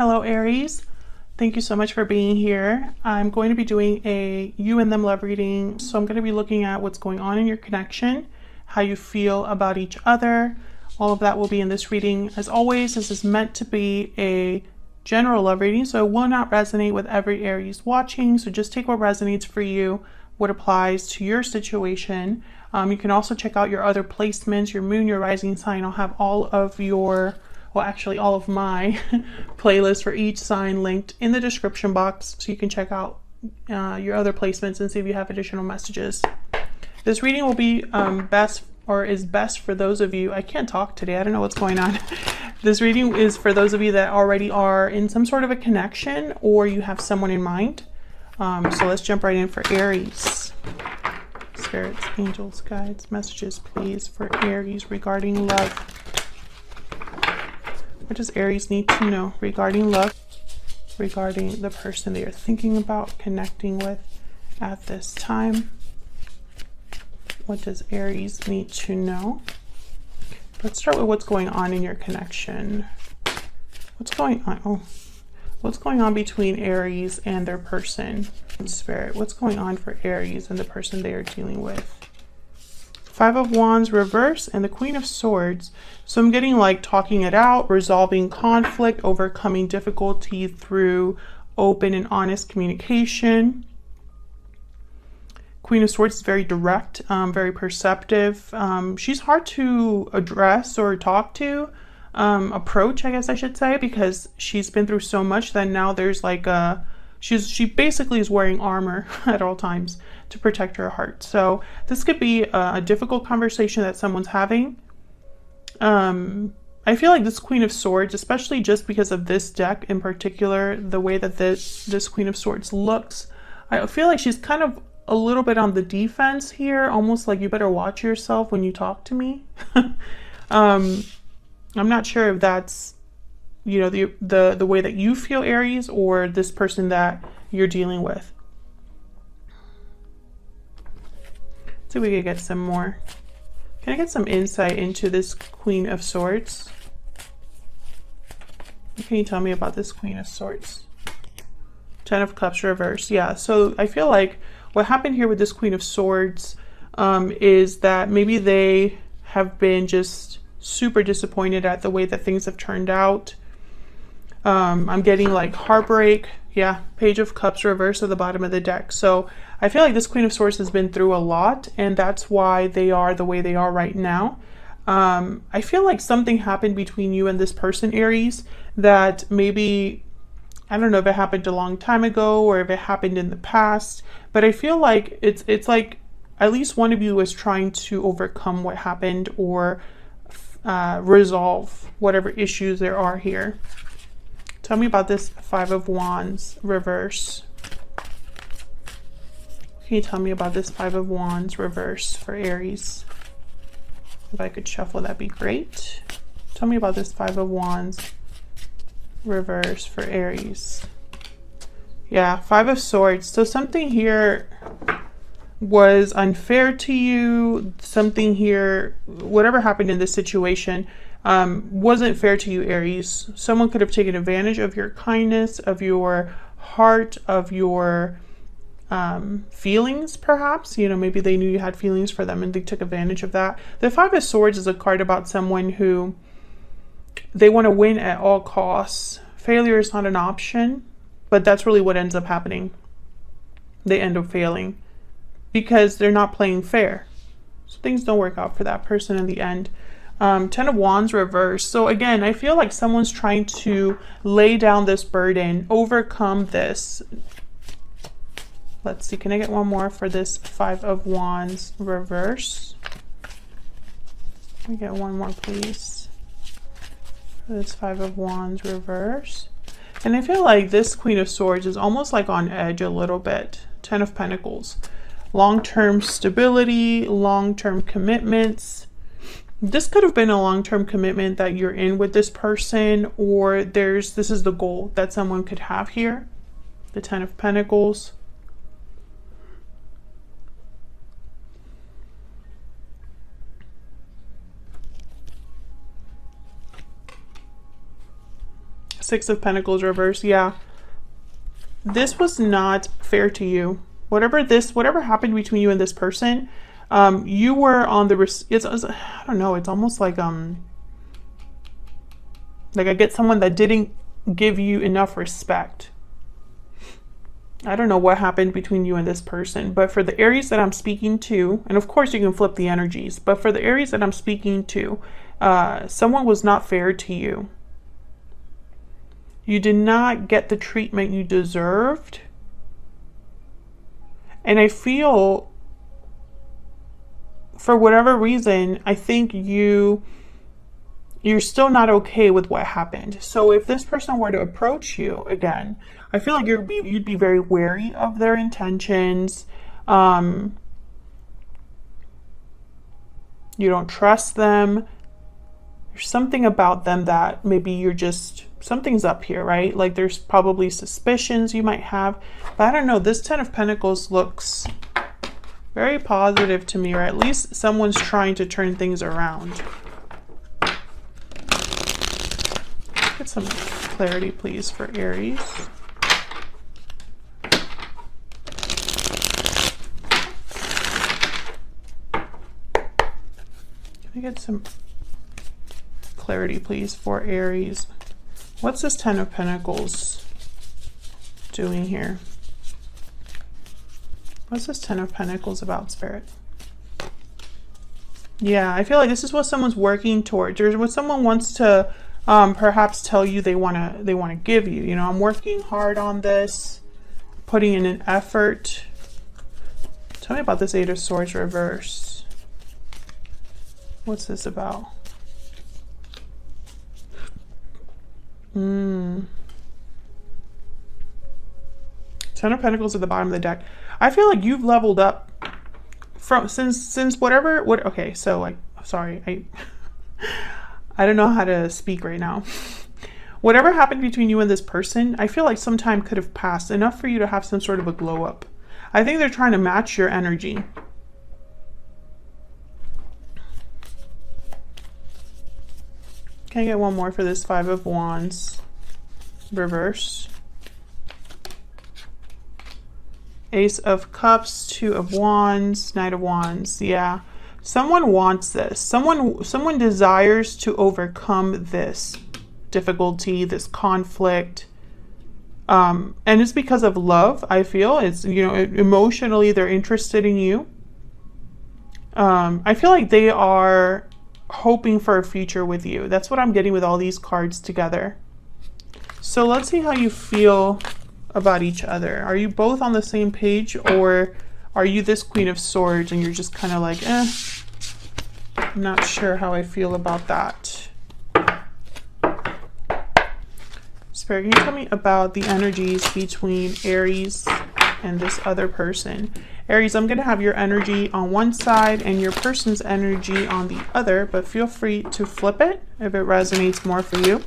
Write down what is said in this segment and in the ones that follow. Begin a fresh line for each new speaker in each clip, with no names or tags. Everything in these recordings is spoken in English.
Hello Aries, thank you so much for being here. I'm going to be doing a you and them love reading. So I'm going to be looking at what's going on in your connection, how you feel about each other. All of that will be in this reading. As always, this is meant to be a general love reading, so it will not resonate with every Aries watching. So just take what resonates for you, what applies to your situation. You can also check out your other placements, your moon, your rising sign. I'll have all of your, well, actually all of my playlists for each sign linked in the description box, so you can check out your other placements and see if you have additional messages. This reading will be is best for those of you, I can't talk today, I don't know what's going on. This reading is for those of you that already are in some sort of a connection or you have someone in mind. So let's jump right in for Aries. Spirits, angels, guides, messages, please, for Aries regarding love. What does Aries need to know regarding love, regarding the person they are thinking about connecting with at this time? What does Aries need to know? Let's start with what's going on in your connection. What's going on? Oh, what's going on between Aries and their person? Spirit, what's going on for Aries and the person they are dealing with? Five of Wands reverse and the Queen of Swords. So I'm getting like talking it out, resolving conflict, overcoming difficulty through open and honest communication. Queen of Swords is very direct, very perceptive. She's hard to address or talk to, approach, I guess I should say, because she's been through so much that now there's like a, she basically is wearing armor at all times to protect her heart. So this could be a difficult conversation that someone's having. I feel like this Queen of Swords, especially just because of this deck in particular, the way that this Queen of Swords looks, I feel like she's kind of a little bit on the defense here, almost like you better watch yourself when you talk to me. I'm not sure if that's, you know, the way that you feel, Aries, or this person that you're dealing with. So we could get some more. Can I get some insight into this Queen of Swords? What can you tell me about this Queen of Swords? Ten of Cups reverse. Yeah, so I feel like what happened here with this Queen of Swords is that maybe they have been just super disappointed at the way that things have turned out. I'm getting like heartbreak. Yeah, Page of Cups reverse at the bottom of the deck. So I feel like this Queen of Swords has been through a lot, and that's why they are the way they are right now. I feel like something happened between you and this person, Aries, that maybe, I don't know if it happened a long time ago or if it happened in the past, but I feel like it's like at least one of you is trying to overcome what happened or resolve whatever issues there are here. Tell me about this Five of Wands reverse. Can you tell me about this Five of Wands reverse for Aries? If I could shuffle, that'd be great. Tell me about this Five of Wands reverse for Aries. Yeah, Five of Swords. So something here was unfair to you. Something here, whatever happened in this situation, wasn't fair to you, Aries. Someone could have taken advantage of your kindness, of your heart, of your feelings, perhaps. You know, maybe they knew you had feelings for them and they took advantage of that. The Five of Swords is a card about someone who they want to win at all costs. Failure is not an option, but that's really what ends up happening. They end up failing because they're not playing fair. So things don't work out for that person in the end. Ten of Wands reverse. So again, I feel like someone's trying to lay down this burden, overcome this. Let's see, can I get one more for this Five of Wands reverse? Can I get one more, please? For this Five of Wands reverse. And I feel like this Queen of Swords is almost like on edge a little bit. Ten of Pentacles. Long-term stability, long-term commitments. This could have been a long-term commitment that you're in with this person, or this is the goal that someone could have here. The Ten of Pentacles. Six of Pentacles reverse. Yeah. This was not fair to you. Whatever happened between you and this person, you were on the, I don't know, it's almost like I get someone that didn't give you enough respect. I don't know what happened between you and this person, but for the Aries that I'm speaking to, and of course you can flip the energies, but for the Aries that I'm speaking to, someone was not fair to you. You did not get the treatment you deserved. And I feel, for whatever reason, I think you're still not okay with what happened. So if this person were to approach you again, I feel like you'd be very wary of their intentions. You don't trust them. There's something about them that maybe something's up here, right? Like there's probably suspicions you might have, but I don't know. This Ten of Pentacles looks very positive to me, or at least someone's trying to turn things around. Get some clarity, please, for Aries. Can I get some clarity, please, for Aries? What's this Ten of Pentacles doing here? What's this Ten of Pentacles about, Spirit? Yeah, I feel like this is what someone's working towards, or what someone wants to perhaps tell you they want to give you. You know, I'm working hard on this, putting in an effort. Tell me about this Eight of Swords reverse. What's this about? Ten of Pentacles at the bottom of the deck. I feel like you've leveled up from since whatever. Okay, so like, sorry, I don't know how to speak right now. Whatever happened between you and this person, I feel like some time could have passed, enough for you to have some sort of a glow up. I think they're trying to match your energy. Can I get one more for this Five of Wands reverse? Ace of Cups, Two of Wands, Knight of Wands. Yeah, someone wants this. Someone desires to overcome this difficulty, this conflict. And it's because of love, I feel. It's, you know, emotionally they're interested in you. I feel like they are hoping for a future with you. That's what I'm getting with all these cards together. So let's see how you feel about each other. Are you both on the same page, or are you this Queen of Swords and you're just kind of like, I'm not sure how I feel about that? Spirit, can you tell me about the energies between Aries and this other person? Aries, I'm going to have your energy on one side and your person's energy on the other, but feel free to flip it if it resonates more for you.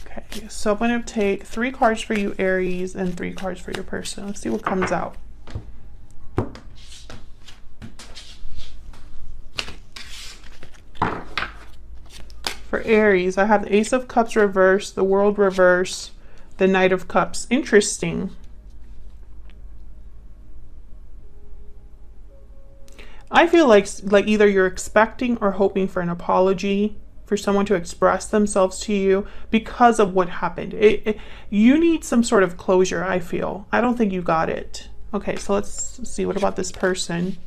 Okay, so I'm going to take 3 cards for you, Aries, and 3 cards for your person. Let's see what comes out. For Aries, I have the Ace of Cups reverse, the World reverse, the Knight of Cups. Interesting. I feel like either you're expecting or hoping for an apology, for someone to express themselves to you because of what happened. You need some sort of closure, I feel. I don't think you got it. Okay, so let's see. What about this person?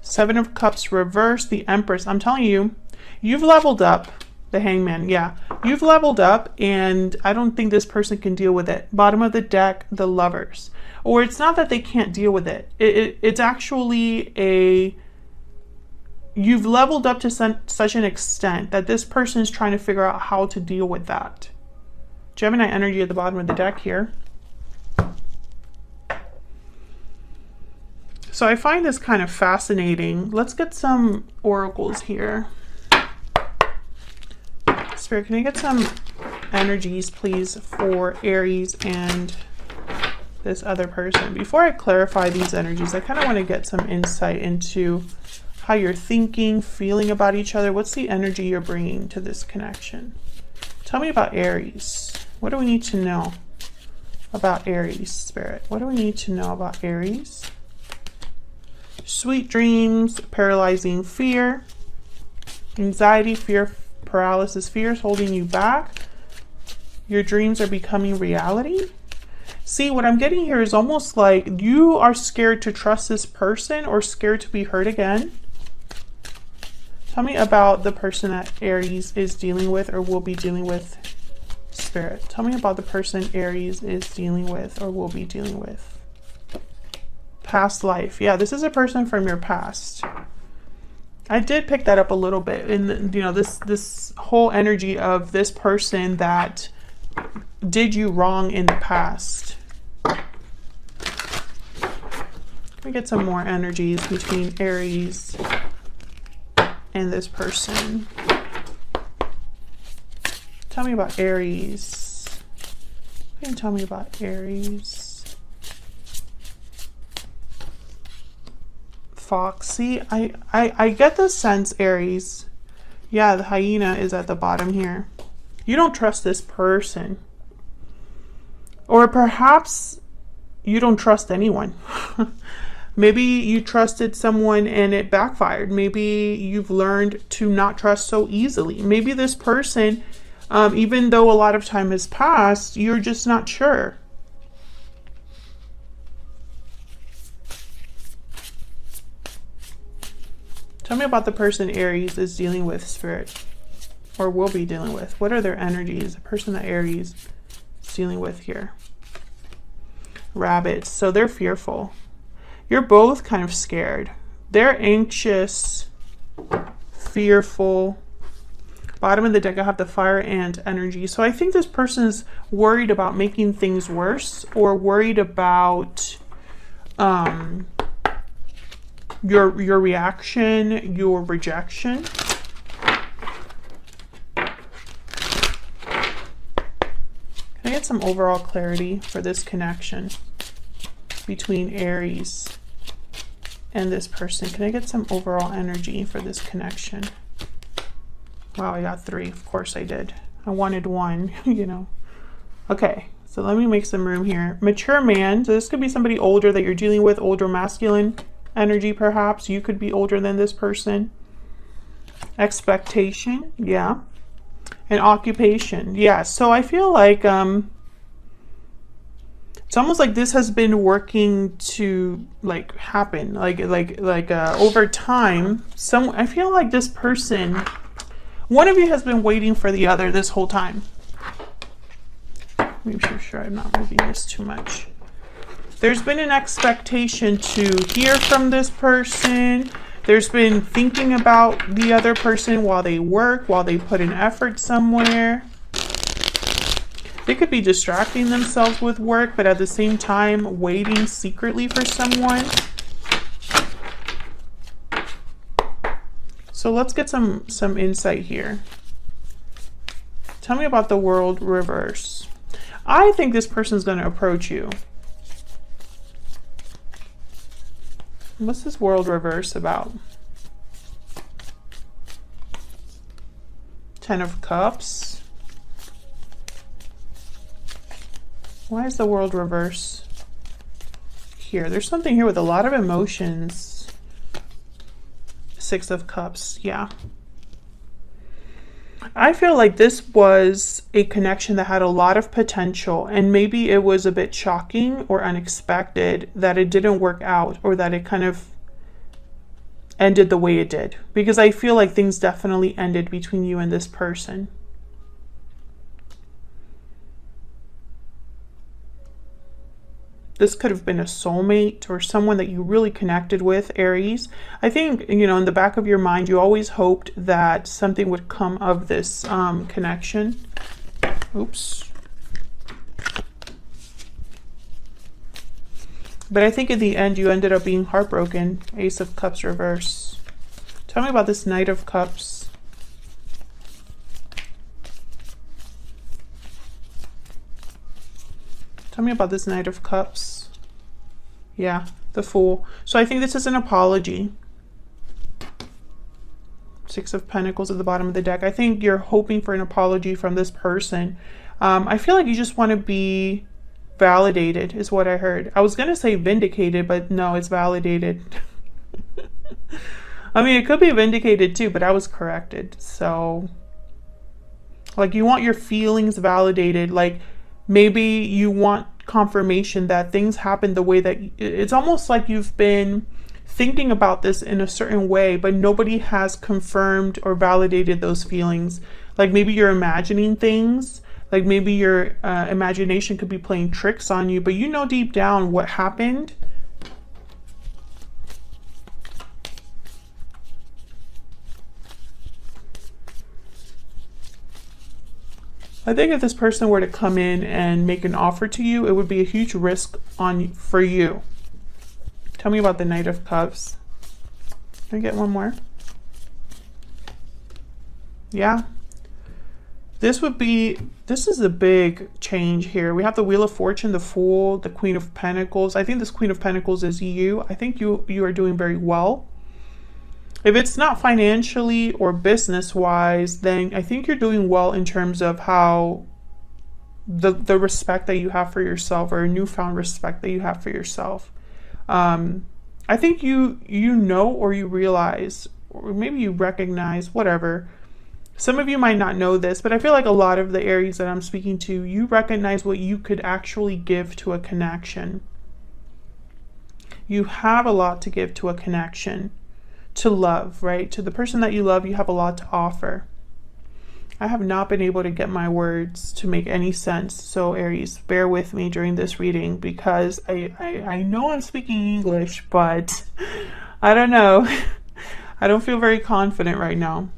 Seven of Cups reverse, the Empress. I'm telling you, you've leveled up. The Hangman, yeah. You've leveled up, and I don't think this person can deal with it. Bottom of the deck, the Lovers. Or it's not that they can't deal with it. It's actually you've leveled up to such an extent that this person is trying to figure out how to deal with that. Gemini energy at the bottom of the deck here. So I find this kind of fascinating. Let's get some oracles here. Spirit, can I get some energies, please, for Aries and this other person? Before I clarify these energies, I kind of want to get some insight into how you're thinking, feeling about each other. What's the energy you're bringing to this connection? Tell me about Aries. What do we need to know about Aries, Spirit? What do we need to know about Aries? Sweet dreams, paralyzing fear, anxiety, fear, paralysis. Fear is holding you back. Your dreams are becoming reality. See, what I'm getting here is almost like you are scared to trust this person or scared to be hurt again. Tell me about the person that Aries is dealing with or will be dealing with, Spirit. Tell me about the person Aries is dealing with or will be dealing with. Past life. Yeah, this is a person from your past. I did pick that up a little bit in, you know, this whole energy of this person that did you wrong in the past. Can we get some more energies between Aries and this person? Tell me about Aries. What can you tell me about Aries? Foxy. I get the sense, Aries. Yeah, the hyena is at the bottom here. You don't trust this person. Or perhaps you don't trust anyone. Maybe you trusted someone and it backfired. Maybe you've learned to not trust so easily. Maybe this person, even though a lot of time has passed, you're just not sure. Tell me about the person Aries is dealing with, Spirit, or will be dealing with. What are their energies? The person that Aries is dealing with here. Rabbits. So they're fearful. You're both kind of scared. They're anxious, fearful. Bottom of the deck, I have the fire ant energy. So I think this person is worried about making things worse or worried about your reaction, your rejection. Can I get some overall clarity for this connection between Aries and this person? Can I get some overall energy for this connection? Wow, I got 3. Of course I did. I wanted 1, you know. Okay, so let me make some room here. Mature man. So this could be somebody older that you're dealing with, older masculine energy perhaps. You could be older than this person. Expectation. Yeah. And occupation. Yeah. So I feel like it's almost like this has been working to like happen like over time. I feel like this person, one of you has been waiting for the other this whole time. Make sure I'm not moving this too much. There's been an expectation to hear from this person. There's been thinking about the other person while they work, while they put an effort somewhere. They could be distracting themselves with work, but at the same time waiting secretly for someone. So let's get some insight here. Tell me about the world reverse. I think this person's going to approach you. What's this world reverse about? 10 of Cups. Why is the world reverse here? There's something here with a lot of emotions. 6 of Cups. Yeah. I feel like this was a connection that had a lot of potential, and maybe it was a bit shocking or unexpected that it didn't work out, or that it kind of ended the way it did. Because I feel like things definitely ended between you and this person. This could have been a soulmate or someone that you really connected with, Aries. I think, you know, in the back of your mind, you always hoped that something would come of this connection. Oops. But I think in the end, you ended up being heartbroken. Ace of Cups reverse. Tell me about this Knight of Cups. Tell me about this Knight of Cups. Yeah, the Fool. So I think this is an apology. Six of Pentacles at the bottom of the deck. I think you're hoping for an apology from this person. I feel like you just want to be validated is what I heard. I was going to say vindicated, but no, it's validated. I mean, it could be vindicated too, but I was corrected. So, like, you want your feelings validated. Like, maybe you want confirmation that things happen the way that it's almost like you've been thinking about this in a certain way, but nobody has confirmed or validated those feelings. Like, maybe you're imagining things. Like, maybe your imagination could be playing tricks on you, but you know deep down what happened. I think if this person were to come in and make an offer to you, it would be a huge risk for you. Tell me about the Knight of Cups. Can I get one more? Yeah. This is a big change here. We have the Wheel of Fortune, the Fool, the Queen of Pentacles. I think this Queen of Pentacles is you. I think you are doing very well. If it's not financially or business-wise, then I think you're doing well in terms of how the respect that you have for yourself, or a newfound respect that you have for yourself. I think you know, or you realize, or maybe you recognize, whatever. Some of you might not know this, but I feel like a lot of the Aries that I'm speaking to, you recognize what you could actually give to a connection. You have a lot to give to a connection. To love, right? To the person that you love, you have a lot to offer. I have not been able to get my words to make any sense. So Aries, bear with me during this reading, because I know I'm speaking English, but I don't know. I don't feel very confident right now.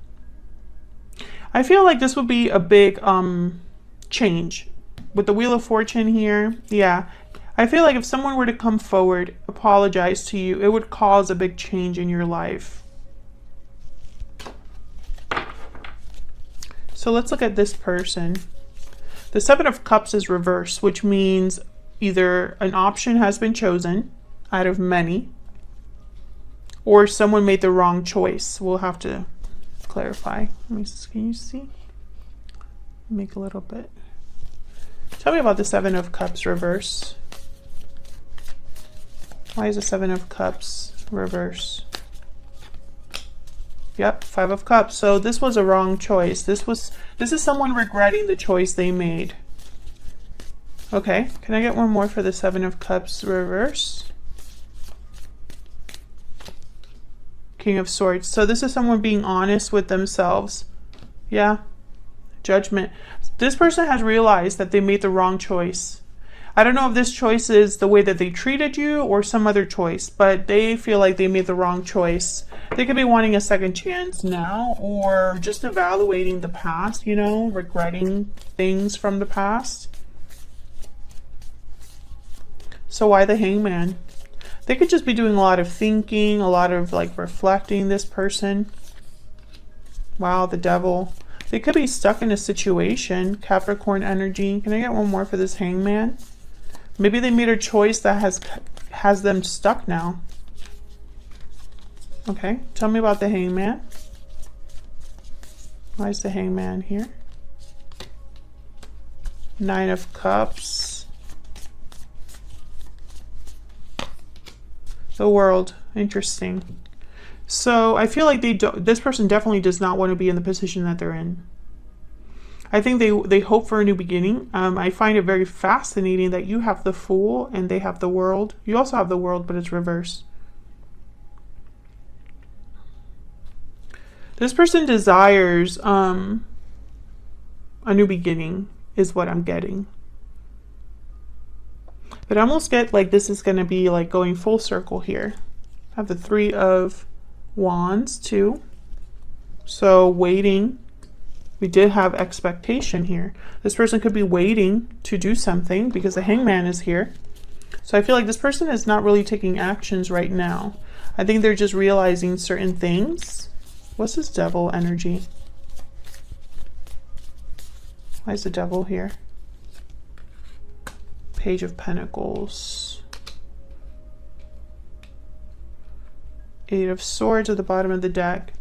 I feel like this would be a big change. With the Wheel of Fortune here, yeah. I feel like if someone were to come forward, apologize to you, it would cause a big change in your life. So let's look at this person. The Seven of Cups is reversed, which means either an option has been chosen out of many, or someone made the wrong choice. We'll have to clarify. Can you see? Make a little bit. Tell me about the Seven of Cups reverse. Why is the Seven of Cups reverse? Yep, Five of Cups. So this was a wrong choice. This is someone regretting the choice they made. Okay, can I get one more for the Seven of Cups reverse? King of Swords. So this is someone being honest with themselves. Yeah, Judgment. This person has realized that they made the wrong choice. I don't know if this choice is the way that they treated you or some other choice, but they feel like they made the wrong choice. They could be wanting a second chance now, or just evaluating the past, you know, regretting things from the past. So why the Hangman? They could just be doing a lot of thinking, a lot of like reflecting, this person. Wow, the Devil. They could be stuck in a situation, Capricorn energy. Can I get one more for this Hangman? Maybe they made a choice that has them stuck now. Okay, tell me about the Hangman. Why is the Hangman here? Nine of Cups. The World. Interesting. So I feel like this person definitely does not want to be in the position that they're in. I think they hope for a new beginning. I find it very fascinating that you have the Fool and they have the World. You also have the World, but it's reversed. This person desires a new beginning, is what I'm getting. But I almost get like this is going to be like going full circle here. I have the Three of Wands too. So waiting. We did have expectation here. This person could be waiting to do something because the Hangman is here. So I feel like this person is not really taking actions right now. I think they're just realizing certain things. What's this Devil energy? Why is the Devil here? Page of Pentacles. Eight of Swords at the bottom of the deck.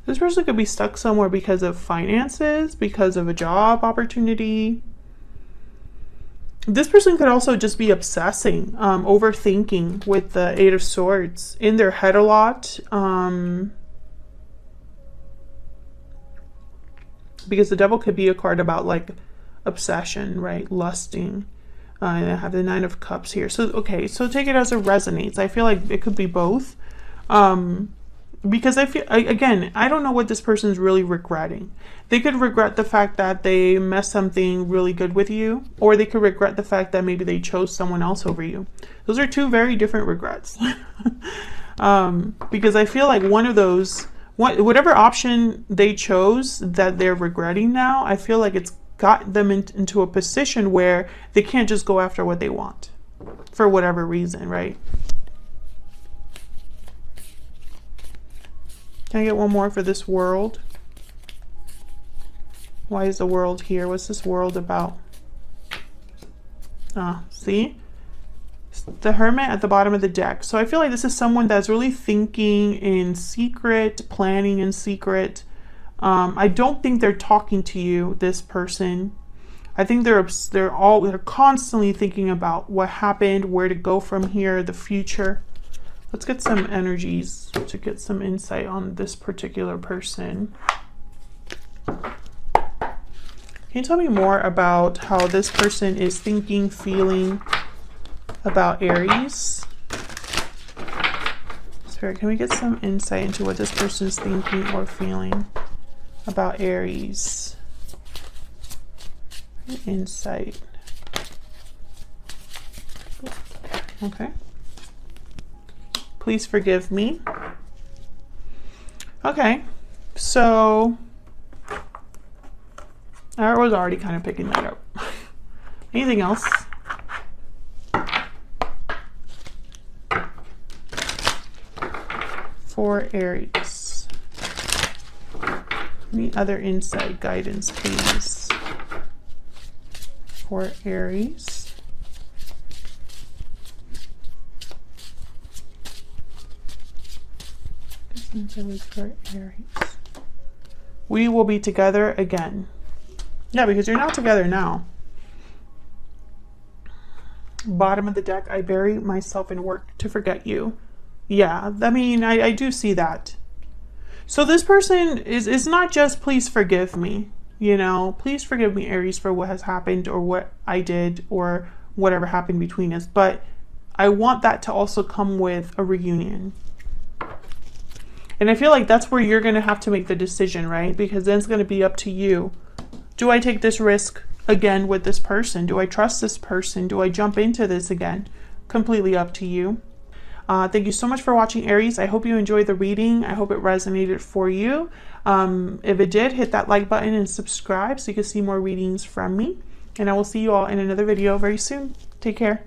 This person could be stuck somewhere because of finances, because of a job opportunity. This person could also just be obsessing, overthinking with the Eight of Swords, in their head a lot. Because the Devil could be a card about like obsession, right? Lusting. And I have the Nine of Cups here. So, okay, so take it as it resonates. I feel like it could be both. Because I feel, again, I don't know what this person's really regretting. They could regret the fact that they messed something really good with you, or they could regret the fact that maybe they chose someone else over you. Those are two very different regrets. Because I feel like one of those, whatever option they chose that they're regretting now, I feel like it's got them into a position where they can't just go after what they want for whatever reason, right? Can I get one more for this World? Why is the World here? What's this World about? See? The Hermit at the bottom of the deck. So I feel like this is someone that's really thinking in secret, planning in secret. I don't think they're talking to you, this person. I think they're constantly thinking about what happened, where to go from here, the future. Let's get some energies to get some insight on this particular person. Can you tell me more about how this person is thinking, feeling about Aries? Spirit, can we get some insight into what this person is thinking or feeling about Aries? Insight. Okay. Please forgive me. Okay, so I was already kind of picking that up. Anything else? For Aries. Any other insight, guidance, please? For Aries. For Aries. We will be together again. Yeah, because you're not together now. Bottom of the deck, I bury myself in work to forget you. Yeah, I mean, I do see that. So this person is not just please forgive me, you know, please forgive me, Aries, for what has happened or what I did or whatever happened between us. But I want that to also come with a reunion. And I feel like that's where you're going to have to make the decision, right? Because then it's going to be up to you. Do I take this risk again with this person? Do I trust this person? Do I jump into this again? Completely up to you. Thank you so much for watching, Aries. I hope you enjoyed the reading. I hope it resonated for you. If it did, hit that like button and subscribe so you can see more readings from me. And I will see you all in another video very soon. Take care.